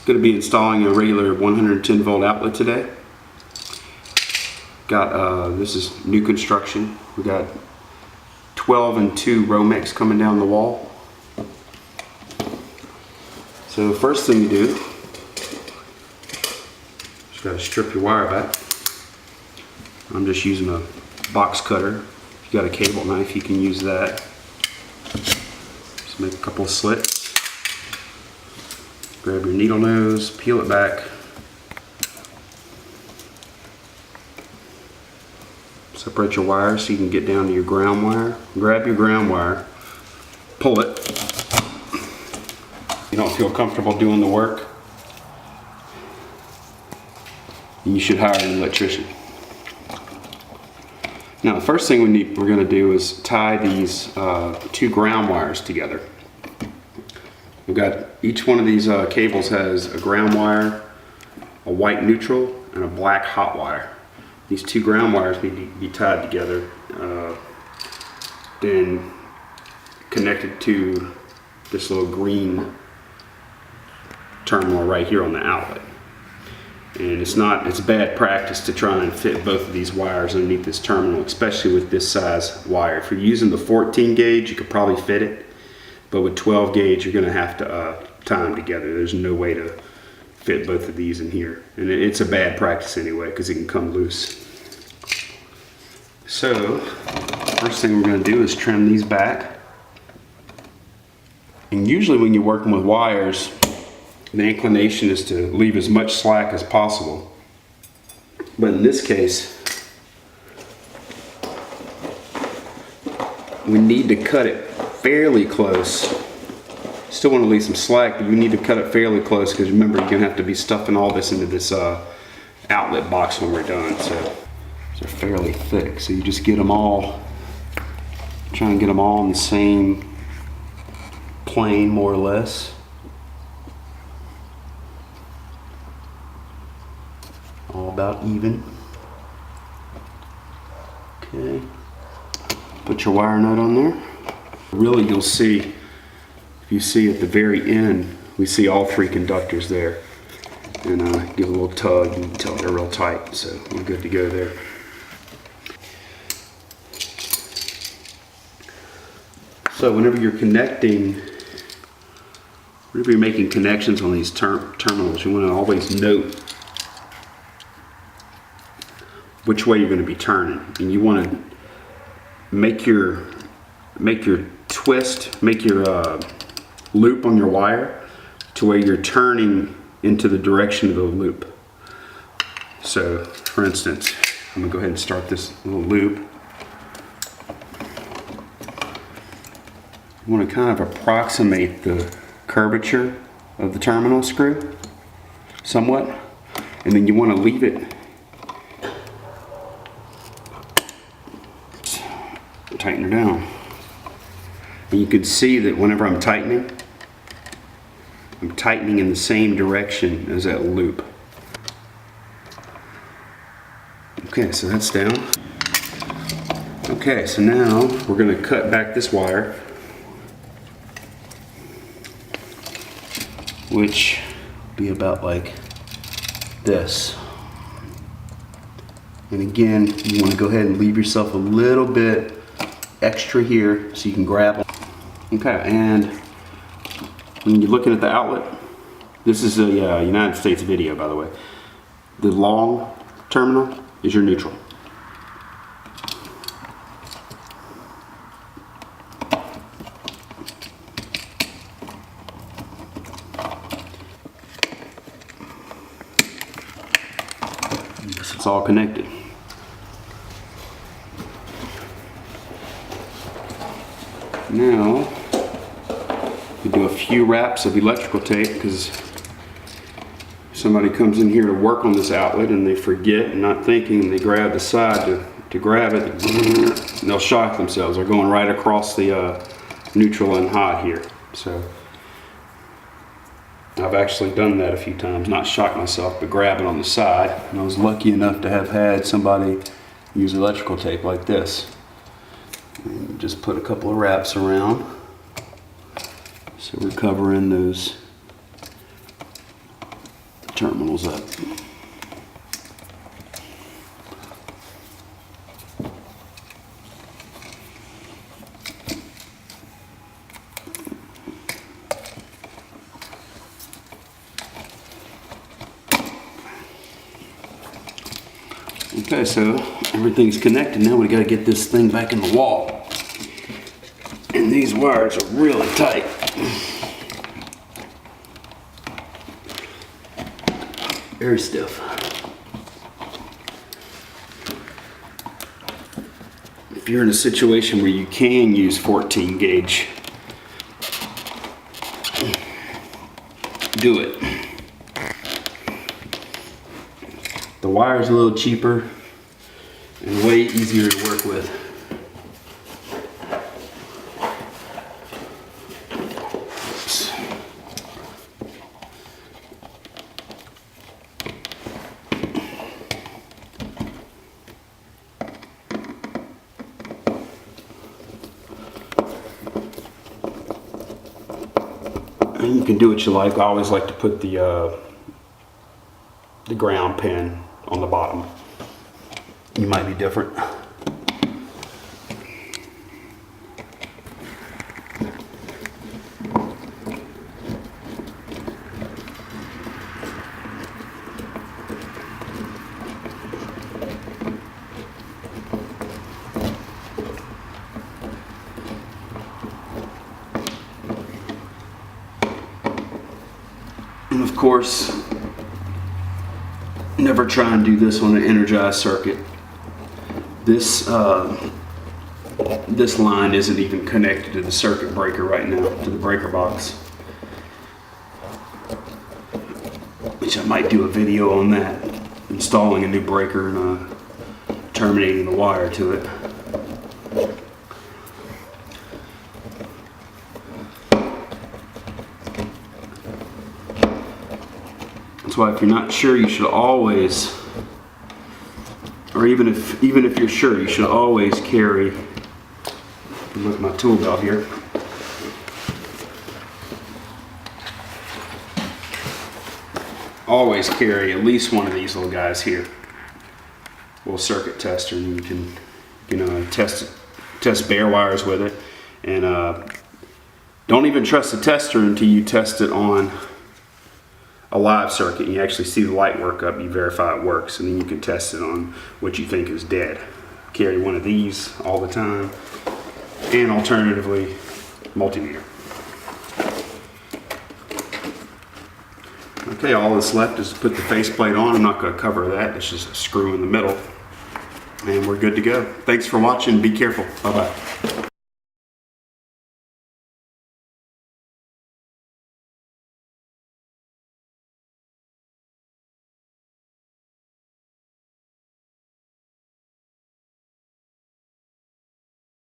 Going to be installing a regular 110 volt outlet today. Got this is new construction. We got 12 and 2 Romex coming down the wall. So the first thing you do, just got to strip your wire back. I'm just using a box cutter. If you got a cable knife, you can use that. Just make a couple of slits. Grab your needle nose, peel it back. Separate your wire so you can get down to your ground wire. Grab your ground wire, pull it. You don't feel comfortable doing the work, you should hire an electrician. Now the first thing we're going to do is tie these 2 ground wires together. We've got each one of these cables has a ground wire, a white neutral, and a black hot wire. These 2 ground wires need to be tied together, then connected to this little green terminal right here on the outlet. And it's bad practice to try and fit both of these wires underneath this terminal, especially with this size wire. If you're using the 14 gauge, you could probably fit it, but with 12 gauge, you're going to have to tie them together. There's no way to fit both of these in here, and it's a bad practice anyway because it can come loose. So first thing we're going to do is trim these back. And usually when you're working with wires, the inclination is to leave as much slack as possible. But in this case, we need to cut it fairly close. Still want to leave some slack, but you need to cut it fairly close because remember, you're going to have to be stuffing all this into this outlet box when we're done. So they're fairly thick, so you just get them all, try and get them all in the same plane more or less. All about even. Okay, put your wire nut on there. Really, you'll see, if you see at the very end, we see all 3 conductors there. And give a little tug, you can tell they're real tight, so we're good to go there. So whenever you're making connections on these terminals, you want to always note which way you're going to be turning, and you want to make your twist, make your loop on your wire to where you're turning into the direction of the loop. So for instance, I'm gonna go ahead and start this little loop. You want to kind of approximate the curvature of the terminal screw somewhat, and then you want to leave it, tighten her down. And you can see that whenever I'm tightening in the same direction as that loop. Okay, so that's down. Okay, so now we're going to cut back this wire, which be about like this. And again, you want to go ahead and leave yourself a little bit extra here so you can grab them. Okay, and when you're looking at the outlet, this is a United States video, by the way. The long terminal is your neutral. It's all connected. Now, we do a few wraps of electrical tape because somebody comes in here to work on this outlet and they forget and not thinking, and they grab the side to grab it, and they'll shock themselves. They're going right across the neutral and hot here. So I've actually done that a few times, not shocked myself, but grab it on the side. And I was lucky enough to have had somebody use electrical tape like this. And just put a couple of wraps around. So we're covering those Terminals up. Okay, so everything's connected. Now we got to get this thing back in the wall. And these wires are really tight. Very stiff. If you're in a situation where you can use 14 gauge, do it. The wire's a little cheaper and way easier to work with. Oops. And you can do what you like. I always like to put the ground pin on the bottom. You might be different. And of course, never try and do this on an energized circuit. This this line isn't even connected to the circuit breaker right now, to the breaker box. Which I might do a video on that, installing a new breaker and terminating the wire to it. That's why if you're not sure, you should always, or even if you're sure, you should always carry, look at my tool belt here. Always carry at least one of these little guys here. Little circuit tester, and you can test bare wires with it. And don't even trust the tester until you test it on a live circuit. You actually see the light work up, you verify it works, and then you can test it on what you think is dead. Carry one of these all the time, and alternatively, multimeter. Okay, all that's left is to put the faceplate on. I'm not going to cover that, it's just a screw in the middle, and we're good to go. Thanks for watching, be careful, bye-bye.